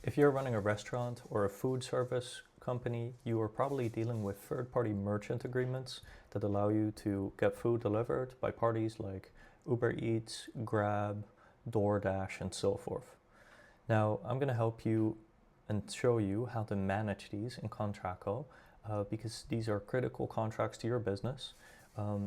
If you're running a restaurant or a food service company, you are probably dealing with third-party merchant agreements that allow you to get food delivered by parties like Uber Eats, Grab, DoorDash, and so forth. Now, I'm going to help you and show you how to manage these in Contracko because these are critical contracts to your business.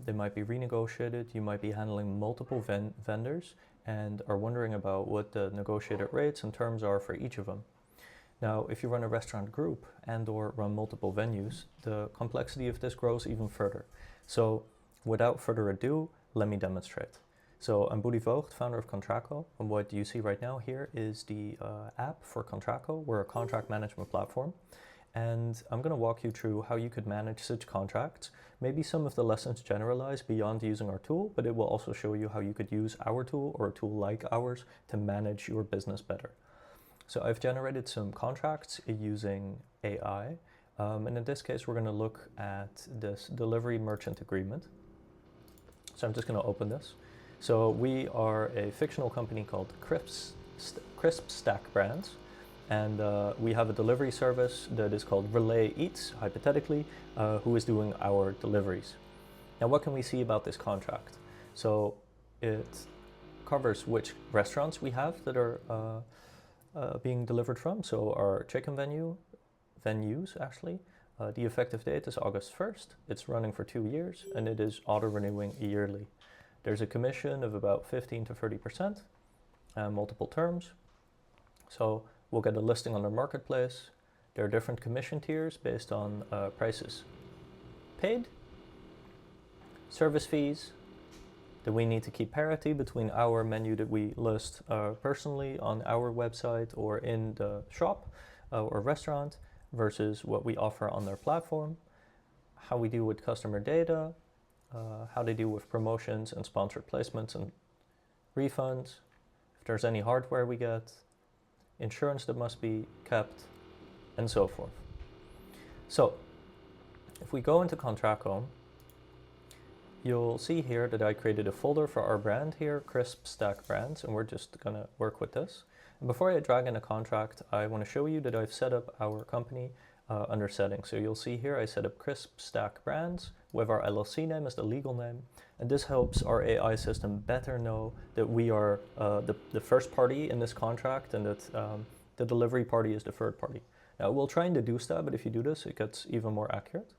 They might be renegotiated, you might be handling multiple vendors and are wondering about what the negotiated rates and terms are for each of them. Now, if you run a restaurant group and or run multiple venues, the complexity of this grows even further. So without further ado, let me demonstrate. So I'm Boody Voogd, founder of Contracko, and what you see right now here is the app for Contracko. We're a contract management platform. And I'm going to walk you through how you could manage such contracts. Maybe some of the lessons generalize beyond using our tool, but it will also show you how you could use our tool or a tool like ours to manage your business better. So I've generated some contracts using AI. And in this case, we're going to look at this delivery merchant agreement. So I'm just going to open this. So we are a fictional company called Crisp Stack Brands. And we have a delivery service that is called Relay Eats, hypothetically, who is doing our deliveries. Now, what can we see about this contract? So it covers which restaurants we have that are being delivered from. So our chicken venues actually. The effective date is August 1st. It's running for 2 years, and it is auto-renewing yearly. There's a commission of about 15 to 30%, multiple terms. So we'll get a listing on our marketplace. There are different commission tiers based on prices paid, service fees. Do we need to keep parity between our menu that we list personally on our website or in the shop or restaurant versus what we offer on their platform? How we deal with customer data, how they deal with promotions and sponsored placements and refunds, if there's any hardware we get, insurance that must be kept, and so forth. So if we go into Contracko, you'll see here that I created a folder for our brand here, Crisp Stack Brands, and we're just going to work with this. And before I drag in a contract, I want to show you that I've set up our company under settings. So you'll see here I set up Crisp Stack Brands with our LLC name as the legal name. And this helps our AI system better know that we are the first party in this contract and that the delivery party is the third party. Now we'll try and deduce that, but if you do this, it gets even more accurate.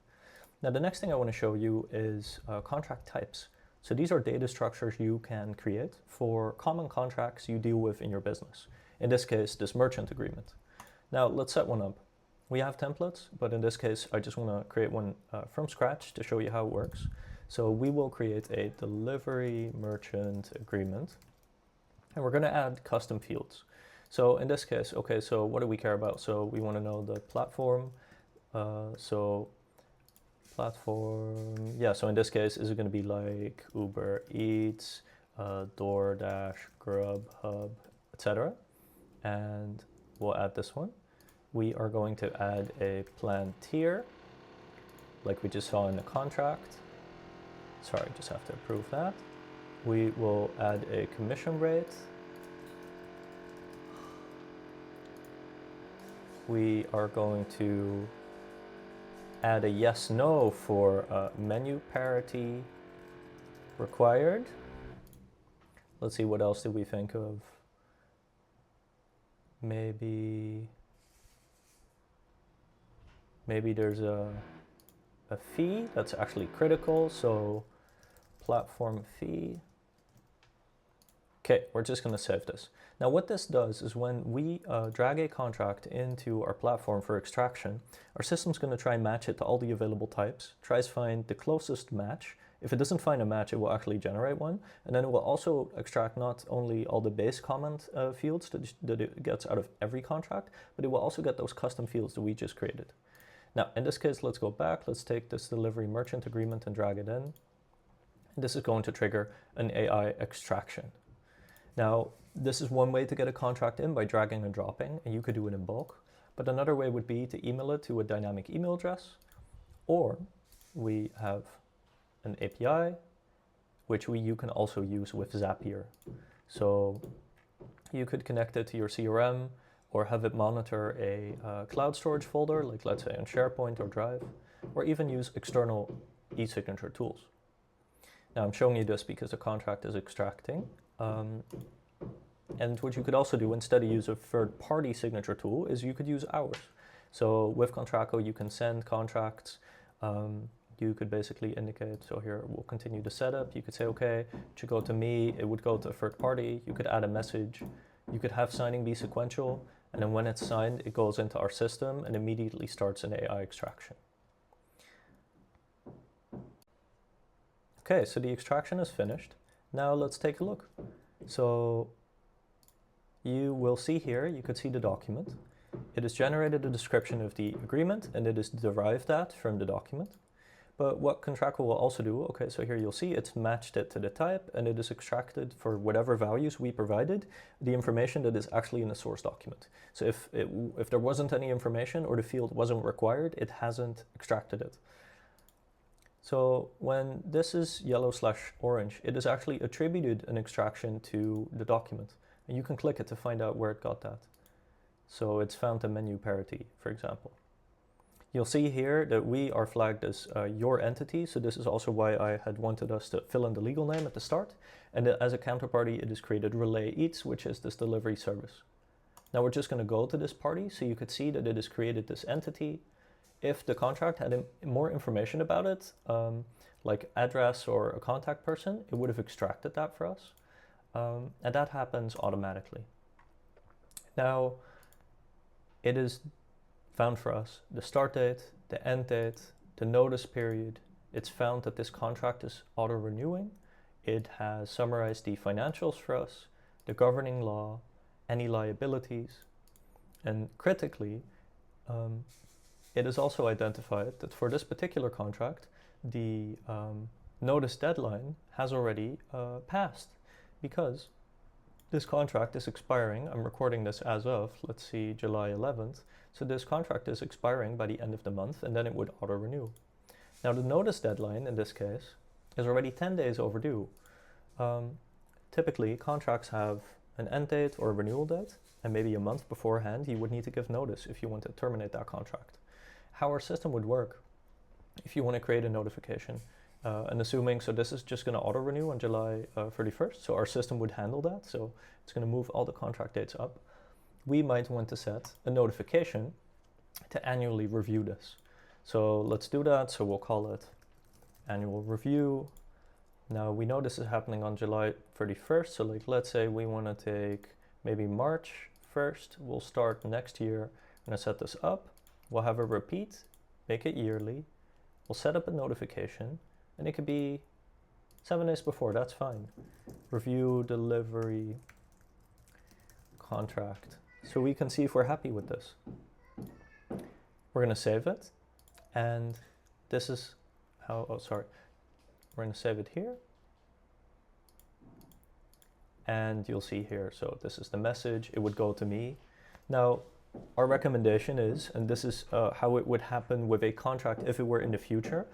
Now the next thing I want to show you is contract types. So these are data structures you can create for common contracts you deal with in your business. In this case, this merchant agreement. Now let's set one up. We have templates, but in this case, I just want to create one from scratch to show you how it works. So we will create a delivery merchant agreement, and we're going to add custom fields. So in this case, okay, so what do we care about? So we want to know the platform. So in this case, is it going to be like Uber Eats, DoorDash, Grubhub, etc. And we'll add this one. We are going to add a plan tier, like we just saw in the contract. Sorry, just have to approve that. We will add a commission rate. We are going to add a yes/no for menu parity required. Let's see, what else did we think of? Maybe there's a fee that's actually critical, so platform fee. Okay, we're just going to save this. Now what this does is when we drag a contract into our platform for extraction, our system's going to try and match it to all the available types, tries to find the closest match. If it doesn't find a match, it will actually generate one, and then it will also extract not only all the base comment fields that it gets out of every contract, but it will also get those custom fields that we just created. Now, in this case, let's go back. Let's take this delivery merchant agreement and drag it in. This is going to trigger an AI extraction. Now, this is one way to get a contract in by dragging and dropping, and you could do it in bulk. But another way would be to email it to a dynamic email address, or we have an API, which you can also use with Zapier. So you could connect it to your CRM or have it monitor a cloud storage folder, like let's say on SharePoint or Drive, or even use external e-signature tools. Now I'm showing you this because the contract is extracting. And what you could also do instead of use a third-party signature tool is you could use ours. So with Contracko, you can send contracts. You could basically indicate, so here we'll continue the setup. You could say, okay, it should go to me. It would go to a third party. You could add a message. You could have signing be sequential. And then when it's signed, it goes into our system and immediately starts an AI extraction. Okay, so the extraction is finished. Now let's take a look. So you will see here, you could see the document. It has generated a description of the agreement and it is derived that from the document. But what Contracko will also do, okay, so here you'll see it's matched it to the type and it is extracted for whatever values we provided, the information that is actually in the source document. So if there wasn't any information or the field wasn't required, it hasn't extracted it. So when this is yellow/orange, it is actually attributed an extraction to the document. And you can click it to find out where it got that. So it's found the menu parity, for example. You'll see here that we are flagged as your entity. So this is also why I had wanted us to fill in the legal name at the start. And as a counterparty, it is created Relay Eats, which is this delivery service. Now we're just going to go to this party. So you could see that it has created this entity. If the contract had more information about it, like address or a contact person, it would have extracted that for us. And that happens automatically. Now, it is found for us the start date, the end date, the notice period. It's found that this contract is auto-renewing. It has summarized the financials for us, the governing law, any liabilities, and critically, it is also identified that for this particular contract, the notice deadline has already passed because this contract is expiring. I'm recording this as of, let's see, July 11th. So this contract is expiring by the end of the month and then it would auto-renew. Now the notice deadline in this case is already 10 days overdue. Typically, contracts have an end date or a renewal date, and maybe a month beforehand you would need to give notice if you want to terminate that contract. How our system would work, if you want to create a notification, and assuming, so this is just going to auto-renew on July 31st, so our system would handle that, so it's going to move all the contract dates up. We might want to set a notification to annually review this. So let's do that, so we'll call it annual review. Now we know this is happening on July 31st, so like let's say we want to take maybe March 1st, we'll start next year. I'm going to set this up, we'll have a repeat, make it yearly, we'll set up a notification, and it could be 7 days before, that's fine. Review, delivery, contract. So we can see if we're happy with this. We're going to save it, and this is how, oh sorry, we're going to save it here. And you'll see here, so this is the message, it would go to me. Now, our recommendation is, and this is how it would happen with a contract if it were in the future,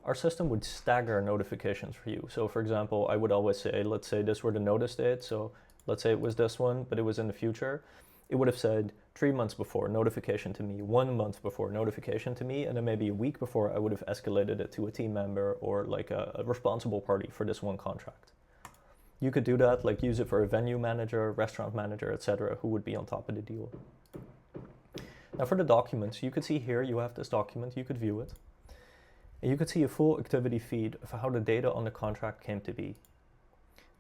our system would stagger notifications for you. So for example, I would always say, let's say this were the notice date, so let's say it was this one, but it was in the future. It would have said 3 months before, notification to me, 1 month before, notification to me, and then maybe a week before I would have escalated it to a team member or like a responsible party for this one contract. You could do that, like use it for a venue manager, restaurant manager, etc., who would be on top of the deal. Now for the documents, you could see here, you have this document, you could view it. And you could see a full activity feed of how the data on the contract came to be.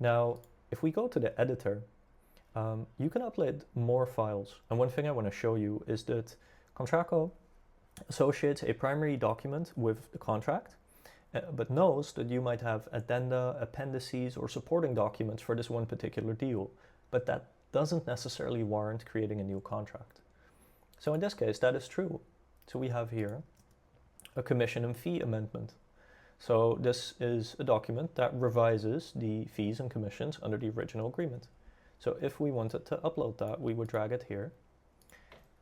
Now, if we go to the editor, you can upload more files. And one thing I want to show you is that Contracko associates a primary document with the contract, but knows that you might have addenda, appendices, or supporting documents for this one particular deal. But that doesn't necessarily warrant creating a new contract. So in this case, that is true. So we have here a commission and fee amendment. So this is a document that revises the fees and commissions under the original agreement. So if we wanted to upload that, we would drag it here.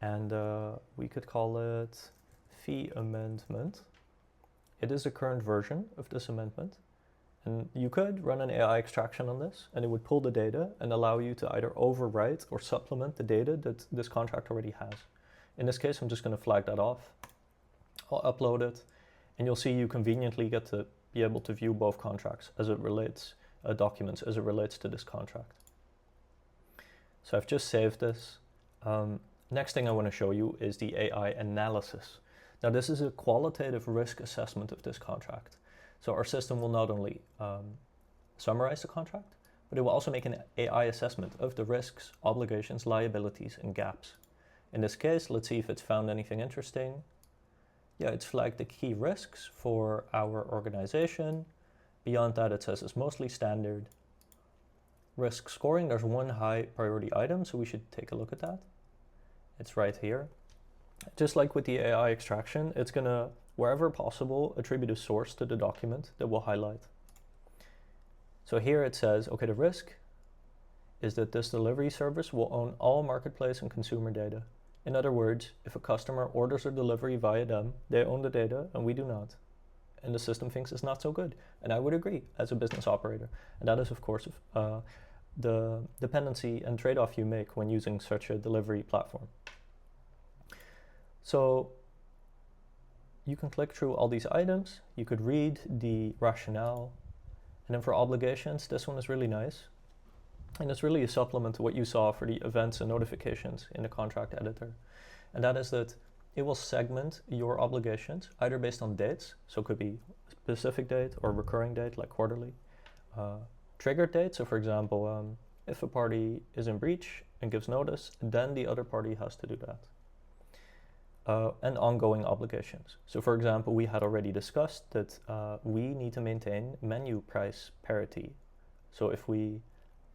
And we could call it fee amendment. It is the current version of this amendment. And you could run an AI extraction on this, and it would pull the data and allow you to either overwrite or supplement the data that this contract already has. In this case, I'm just going to flag that off. I'll upload it, and you'll see you conveniently get to be able to view both contracts as it relates, documents as it relates to this contract. So I've just saved this. Next thing I want to show you is the AI analysis. Now this is a qualitative risk assessment of this contract. So our system will not only summarize the contract, but it will also make an AI assessment of the risks, obligations, liabilities, and gaps. In this case, let's see if it's found anything interesting. Yeah, it's flagged the key risks for our organization. Beyond that, it says it's mostly standard. Risk scoring, there's one high priority item, so we should take a look at that. It's right here. Just like with the AI extraction, it's gonna, wherever possible, attribute a source to the document that we'll highlight. So here it says, okay, the risk is that this delivery service will own all marketplace and consumer data. In other words, if a customer orders a delivery via them, they own the data and we do not. And the system thinks it's not so good. And I would agree as a business operator. And that is, of course, the dependency and trade-off you make when using such a delivery platform. So you can click through all these items. You could read the rationale. And then for obligations, this one is really nice. And it's really a supplement to what you saw for the events and notifications in the contract editor. And that is that it will segment your obligations either based on dates, so it could be a specific date or recurring date like quarterly. Triggered date, so for example, if a party is in breach and gives notice, then the other party has to do that. And ongoing obligations. So for example, we had already discussed that we need to maintain menu price parity. So if we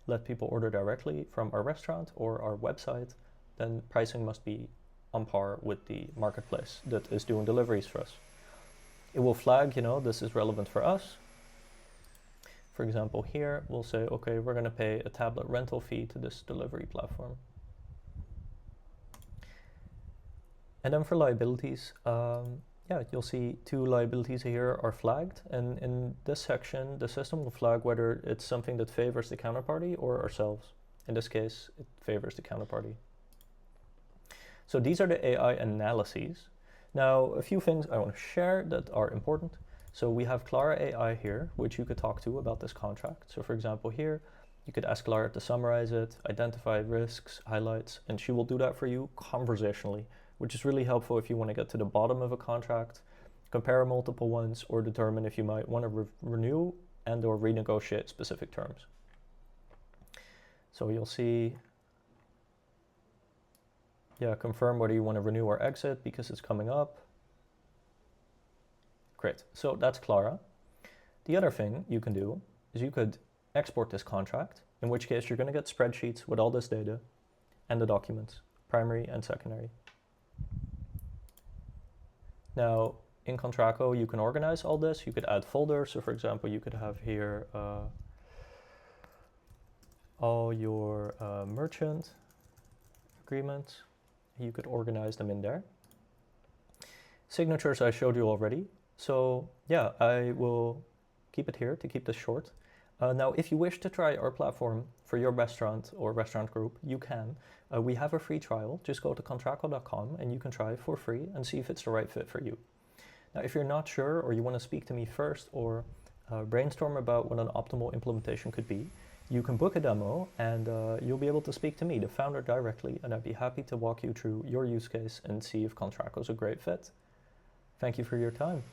let people order directly from our restaurant or our website, then pricing must be on par with the marketplace that is doing deliveries for us. It will flag, this is relevant for us. For example, here we'll say, okay, we're going to pay a tablet rental fee to this delivery platform. And then for liabilities, you'll see two liabilities here are flagged. And in this section, the system will flag whether it's something that favors the counterparty or ourselves. In this case, it favors the counterparty. So these are the AI analyses. Now, a few things I want to share that are important. So we have Clara AI here, which you could talk to about this contract. So for example, here, you could ask Clara to summarize it, identify risks, highlights, and she will do that for you conversationally, which is really helpful if you want to get to the bottom of a contract, compare multiple ones, or determine if you might want to renew and or renegotiate specific terms. So you'll see, confirm whether you want to renew or exit because it's coming up. Great, so that's Clara. The other thing you can do is you could export this contract, in which case you're going to get spreadsheets with all this data and the documents, primary and secondary. Now, in Contracko, you can organize all this. You could add folders. So for example, you could have here all your merchant agreements. You could organize them in there. Signatures I showed you already. So yeah, I will keep it here to keep this short. Now, if you wish to try our platform for your restaurant or restaurant group, you can. We have a free trial. Just go to contracko.com and you can try it for free and see if it's the right fit for you. Now, if you're not sure or you want to speak to me first or brainstorm about what an optimal implementation could be, you can book a demo and you'll be able to speak to me, the founder, directly, and I'd be happy to walk you through your use case and see if Contracko is a great fit. Thank you for your time.